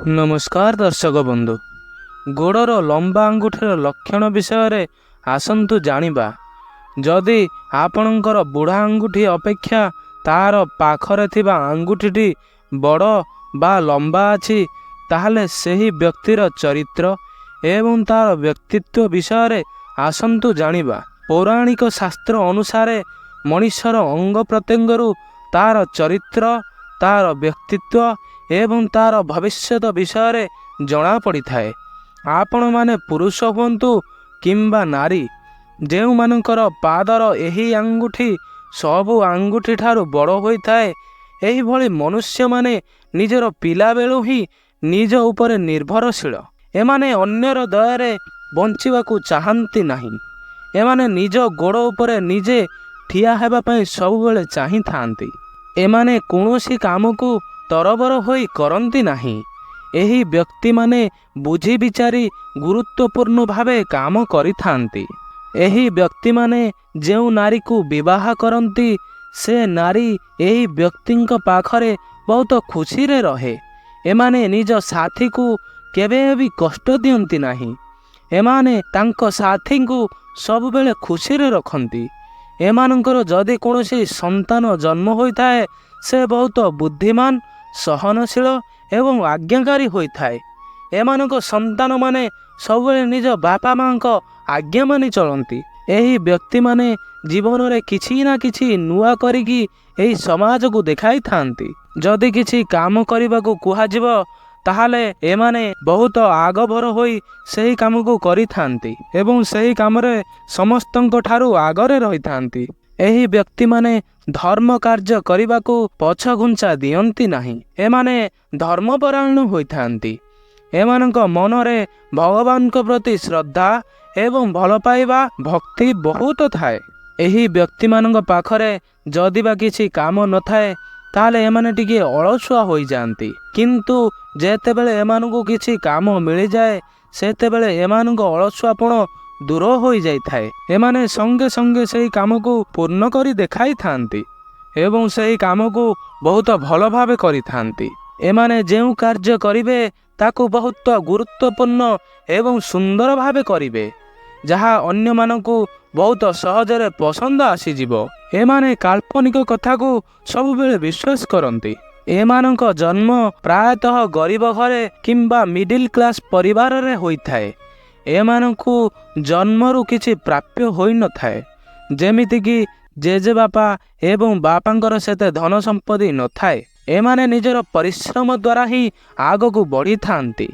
नमस्कार दर्शक बंधु गोड़र लंबा आंगुठीर लक्षण विषय आसतु जानिबा। जदि आपणकर बुढ़ा आंगुठी अपेक्षा तार पाखरे थिबा आंगुठीटी बड़ बा लंबा अछि ताहले सेही व्यक्तिर चरित्र एवं तार व्यक्तित्व विषय आसतु जानिबा। पौराणिक शास्त्र अनुसार मनुष्यर अंग प्रत्यंगरू तार चरित्र तार व्यक्तित्व एवं तार भविष्यत विषय जना पड़ी थाए। आपण माने पुरुष हुंतु किंबा नारी जेउ मानकर पादर एही आंगुठी सबु आंगुठी ठारू बड़ होई थाए, एही भली मनुष्य माने निजर पिला बेलू ही निज उपरे निर्भरशील। एमाने अन्यर दयारे बंचिबाकू चाहंती नाही। एमाने निज गोड़ उपरे निजे ठिया हेबा पई सबुबेले चाहि थांती। एमाने कौनसी कामकू तरबर होई करंती नाही। एही व्यक्ति माने बुझी विचारी गुरुत्वपूर्ण भावे काम करिथांती। एही व्यक्ति माने जेउ नारी को विवाह करंती से नारी एही व्यक्तिंक पाखरे बहुत खुशी रे रहे। एमाने निज साथी को केबे भी कष्ट दियंती नाही। एमाने तांको साथी को सब बेले खुशी रे रखंती। एमानंकर जदि कौनसी संतान जन्म होइथाए से बहुत बुद्धिमान सहनशील एवं आज्ञाकारी होइथाए। एमानक संतान माने सबले निज बापा माँ को आज्ञा मानि चलती। एही व्यक्ति माने जीवन रे किछि ना किछि नुआ करिकी एही समाज को देखाई थांती। जदि किछि काम करिबा को कुहाजिबो ताहाले एमाने बहुत आगभर होई सेही काम को करि थांती एवं सेही काम रे समस्तंक ठारू आगरे रहि थांती। एही व्यक्ति माने धर्म कार्य करिबा को पछ घुंचा दियंती नाही। एमाने धर्मपरायण होई थांती। एमानक मन रे भगवान को प्रति श्रद्धा एवं भल पाइबा भक्ति बहुत थाए। एही व्यक्ति मानक पाखरे जदि बा किछि काम न थाए ताले एमाने टिके अलसुआ होई जांती। किंतु जेतेबेले एमानकु किछि काम मिली जाए सेतेबेले एमानक अलसुआपण दूर होई जाई थाए। एमाने संगे संगे सेही काम को पूर्ण करी देखाई थांती एवं सेही काम को बहुत भल भावे करि थांती। एमाने जेउ कार्य करिवे ताकू बहुत गुरुत्वपूर्ण एवं सुंदर भावे करिवे जहा अन्य मानकू बहुत सहजरे पसंद आसी जिवो। एमाने काल्पनिक कथा को सब बेले विश्वास करंती। एमानक जन्म प्रायतः गरीब घरे किंबा मिडिल क्लास परिवार रे होई थाए। एमानकू जन्मरू किछि प्राप्य होई न थाए। जेमिति कि जेजे बापा एवं बापांकर सेते धन संपत्ति न थाए। एमाने निजर परिश्रम द्वारा ही आग को बढ़ी थांती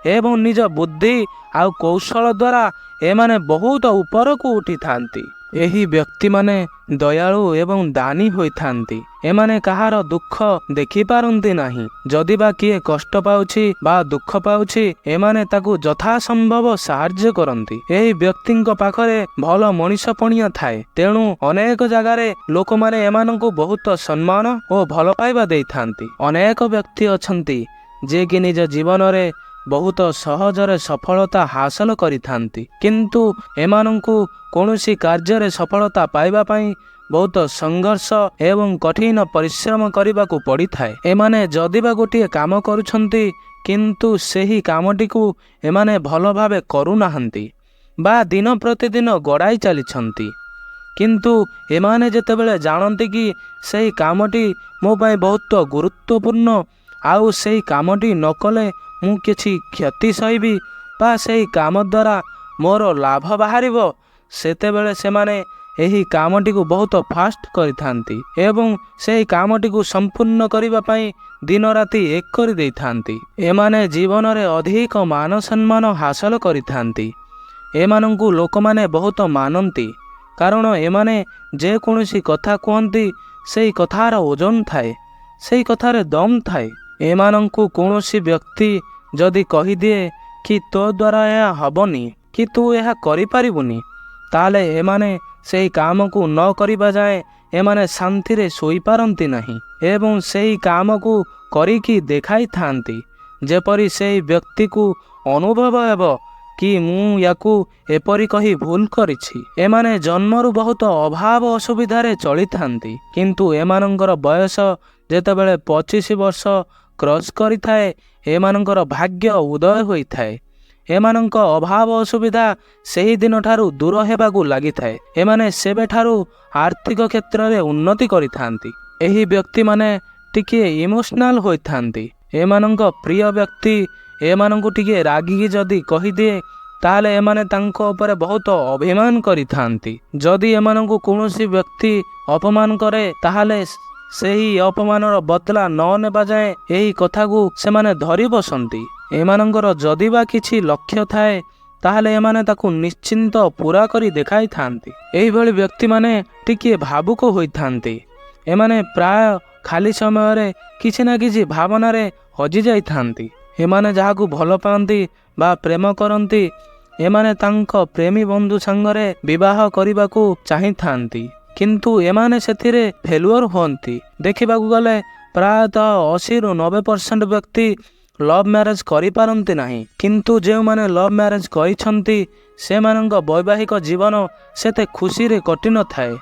एवं निज बुद्धि आउ कौशल द्वारा एमाने बहुत ऊपर को उठी थांती। एही व्यक्ति माने दयालु एवं दानी होई थांती। एमाने कहार दुख देखि पारंती नाही। जदि बा किए कष्ट पाउछि बा दुख पाउछि एमाने ताकू यथा संभव साहाय्य करंती। एही व्यक्तिंक पाखरे भल मनीषपणिया थाए। तेणु अनेक जगारे लोक माने एमानंकु बहुत सम्मान और भल पाइबा देई थांती। अनेक व्यक्ति अछंती जे कि निज जीवन रे बहुत सहजरे सफलता हासिल करि थांती। किंतु एमानंकु कौनसी कार्य सफलता पाइबा पाई बहुत संघर्ष एवं कठिन परिश्रम करने को पड़ी थाए। एमाने जदिबा गोटे काम करुछंती किंतु सेही कामटी को एमाने भल भावे करू नाहंती बा दिन प्रतिदिन गड़ाई चलीछंती। किंतु एमाने जेतेबेले जानती कि सेही कामटी मो पाई बहुत गुरुत्वपूर्ण आउ सेही कामटी न कले मु किछि क्षति सहिबी बा सेही काम द्वारा मोर लाभ बाहरिबो सेतेबेले सेमाने एही कामटी को बहुत फास्ट करिथांती एवं सेही कामटी को संपूर्ण करिबा पई दिन राति एक करि देई थांती। एमाने जीवन रे अधिक मान सम्मान हासिल करिथांती। एमानंकु लोक माने बहुत मानंती कारण एमाने जे कोनोसी कथा कहंती सेही कथार ओजन थाए, सेही कथार दम थाए। एमानंकु कौनसी व्यक्ति जदि कहि दिए कि तो द्वारा यह हबनी कि तू यह करि पारिबुनी ताले एमाने सेही काम को न करिबा जाए एमाने शांति रे सोई पारंती नहीं एवं सेही काम को करिकी देखाई थांती जेपरि सेही व्यक्ति को अनुभव हेबो कि मु याकू एपरि कही भूल करिछि। एमाने जन्मरू बहुत अभाव असुविधा रे चली थांती किंतु एमानंकर बयस जेतेबेले 25 वर्ष କ୍ରସ୍ କରିଥାଏ ଏମାନଙ୍କର ଭାଗ୍ୟ ଉଦୟ ହୋଇଥାଏ। ଏମାନଙ୍କ ଅଭାବ ଅସୁବିଧା ସେହି ଦିନଠାରୁ ଦୂର ହେବାକୁ ଲାଗିଥାଏ। ଏମାନେ ସେବେଠାରୁ ଆର୍ଥିକ କ୍ଷେତ୍ରରେ ଉନ୍ନତି କରିଥାନ୍ତି। ଏହି ବ୍ୟକ୍ତିମାନେ ଟିକିଏ ଇମୋସନାଲ ହୋଇଥାନ୍ତି। ଏମାନଙ୍କ ପ୍ରିୟ ବ୍ୟକ୍ତି ଏମାନଙ୍କୁ ଟିକିଏ ରାଗିକି ଯଦି କହିଦିଏ ତାହେଲେ ଏମାନେ ତାଙ୍କ ଉପରେ ବହୁତ ଅଭିମାନ କରିଥାନ୍ତି। ଯଦି ଏମାନଙ୍କୁ କୌଣସି ବ୍ୟକ୍ତି ଅପମାନ କରେ ତାହେଲେ ସେହି ଅପମାନର ବଦଲା ନ ନେବା ଯାଏଁ ଏହି କଥାକୁ ସେମାନେ ଧରି ବସନ୍ତି। ଏମାନଙ୍କର ଯଦି ବା କିଛି ଲକ୍ଷ୍ୟ ଥାଏ ତାହେଲେ ଏମାନେ ତାକୁ ନିଶ୍ଚିନ୍ତ ପୁରା କରି ଦେଖାଇଥାନ୍ତି। ଏହିଭଳି ବ୍ୟକ୍ତିମାନେ ଟିକିଏ ଭାବୁକ ହୋଇଥାନ୍ତି। ଏମାନେ ପ୍ରାୟ ଖାଲି ସମୟରେ କିଛି ନା କିଛି ଭାବନାରେ ହଜି ଯାଇଥାନ୍ତି। ଏମାନେ ଯାହାକୁ ଭଲ ପାଆନ୍ତି ବା ପ୍ରେମ କରନ୍ତି ଏମାନେ ତାଙ୍କ ପ୍ରେମୀ ବନ୍ଧୁ ସାଙ୍ଗରେ ବିବାହ କରିବାକୁ ଚାହିଁଥାନ୍ତି, କିନ୍ତୁ ଏମାନେ ସେଥିରେ ଫେଲୁଅର ହୁଅନ୍ତି। ଦେଖିବାକୁ ଗଲେ ପ୍ରାୟତଃ 80ରୁ 90% ବ୍ୟକ୍ତି ଲଭ୍ ମ୍ୟାରେଜ କରିପାରନ୍ତି ନାହିଁ। କିନ୍ତୁ ଯେଉଁମାନେ ଲଭ୍ ମ୍ୟାରେଜ କରିଛନ୍ତି ସେମାନଙ୍କ ବୈବାହିକ ଜୀବନ ସେତେ ଖୁସିରେ କଟିନଥାଏ।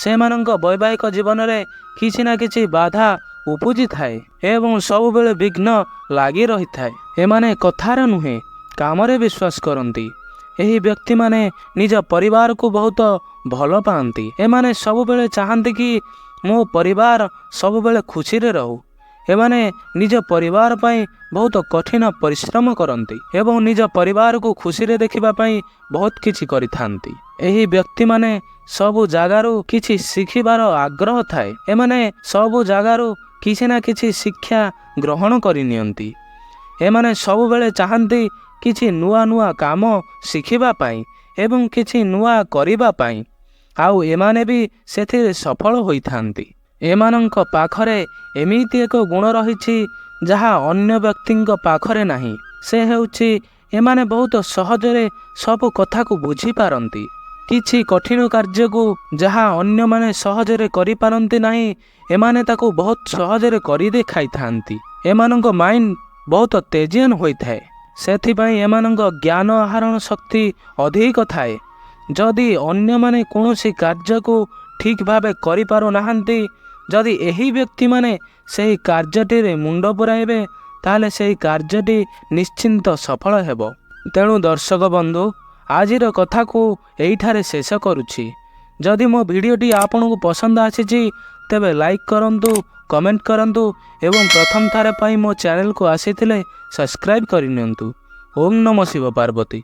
ସେମାନଙ୍କ ବୈବାହିକ ଜୀବନରେ କିଛି ନା କିଛି ବାଧା ଉପୁଜିଥାଏ ଏବଂ ସବୁବେଳେ ବିଘ୍ନ ଲାଗି ରହିଥାଏ। ଏମାନେ କଥାରେ ନୁହେଁ କାମରେ ବିଶ୍ୱାସ କରନ୍ତି। ଏହି ବ୍ୟକ୍ତିମାନେ ନିଜ ପରିବାରକୁ ବହୁତ ଭଲ ପାଆନ୍ତି। ଏମାନେ ସବୁବେଳେ ଚାହାନ୍ତି କି ମୋ ପରିବାର ସବୁବେଳେ ଖୁସିରେ ରହୁ। ଏମାନେ ନିଜ ପରିବାର ପାଇଁ ବହୁତ କଠିନ ପରିଶ୍ରମ କରନ୍ତି ଏବଂ ନିଜ ପରିବାରକୁ ଖୁସିରେ ଦେଖିବା ପାଇଁ ବହୁତ କିଛି କରିଥାନ୍ତି। ଏହି ବ୍ୟକ୍ତିମାନେ ସବୁ ଜାଗାରୁ କିଛି ଶିଖିବାର ଆଗ୍ରହ ଥାଏ। ଏମାନେ ସବୁ ଜାଗାରୁ କିଛି ନା କିଛି ଶିକ୍ଷା ଗ୍ରହଣ କରିନିଅନ୍ତି। ଏମାନେ ସବୁବେଳେ ଚାହାନ୍ତି କିଛି ନୂଆ ନୂଆ କାମ ଶିଖିବା ପାଇଁ ଏବଂ କିଛି ନୂଆ କରିବା ପାଇଁ, ଆଉ ଏମାନେ ବି ସେଥିରେ ସଫଳ ହୋଇଥାନ୍ତି। ଏମାନଙ୍କ ପାଖରେ ଏମିତି ଏକ ଗୁଣ ରହିଛି ଯାହା ଅନ୍ୟ ବ୍ୟକ୍ତିଙ୍କ ପାଖରେ ନାହିଁ। ସେ ହେଉଛି ଏମାନେ ବହୁତ ସହଜରେ ସବୁ କଥାକୁ ବୁଝିପାରନ୍ତି। କିଛି କଠିନ କାର୍ଯ୍ୟକୁ ଯାହା ଅନ୍ୟମାନେ ସହଜରେ କରିପାରନ୍ତି ନାହିଁ ଏମାନେ ତାକୁ ବହୁତ ସହଜରେ କରି ଦେଖାଇଥାନ୍ତି। ଏମାନଙ୍କ ମାଇଣ୍ଡ ବହୁତ ତେଜିଆନ ହୋଇଥାଏ। ସେଥିପାଇଁ ଏମାନଙ୍କ ଜ୍ଞାନ ଆହରଣ ଶକ୍ତି ଅଧିକ ଥାଏ। ଯଦି ଅନ୍ୟମାନେ କୌଣସି କାର୍ଯ୍ୟକୁ ଠିକ୍ ଭାବେ କରିପାରୁନାହାନ୍ତି, ଯଦି ଏହି ବ୍ୟକ୍ତିମାନେ ସେହି କାର୍ଯ୍ୟଟିରେ ମୁଣ୍ଡ ପୁରାଇବେ ତାହେଲେ ସେହି କାର୍ଯ୍ୟଟି ନିଶ୍ଚିନ୍ତ ସଫଳ ହେବ। ତେଣୁ ଦର୍ଶକ ବନ୍ଧୁ, ଆଜିର କଥାକୁ ଏଇଠାରେ ଶେଷ କରୁଛି। ଯଦି ମୋ ଭିଡ଼ିଓଟି ଆପଣଙ୍କୁ ପସନ୍ଦ ଆସିଛି ତେବେ ଲାଇକ୍ କରନ୍ତୁ, କମେଣ୍ଟ କରନ୍ତୁ ଏବଂ ପ୍ରଥମ ଥର ପାଇଁ ମୋ ଚ୍ୟାନେଲକୁ ଆସିଥିଲେ ସବସ୍କ୍ରାଇବ୍ କରିନିଅନ୍ତୁ। ଓମ୍ ନମଃ ଶିବ ପାର୍ବତୀ।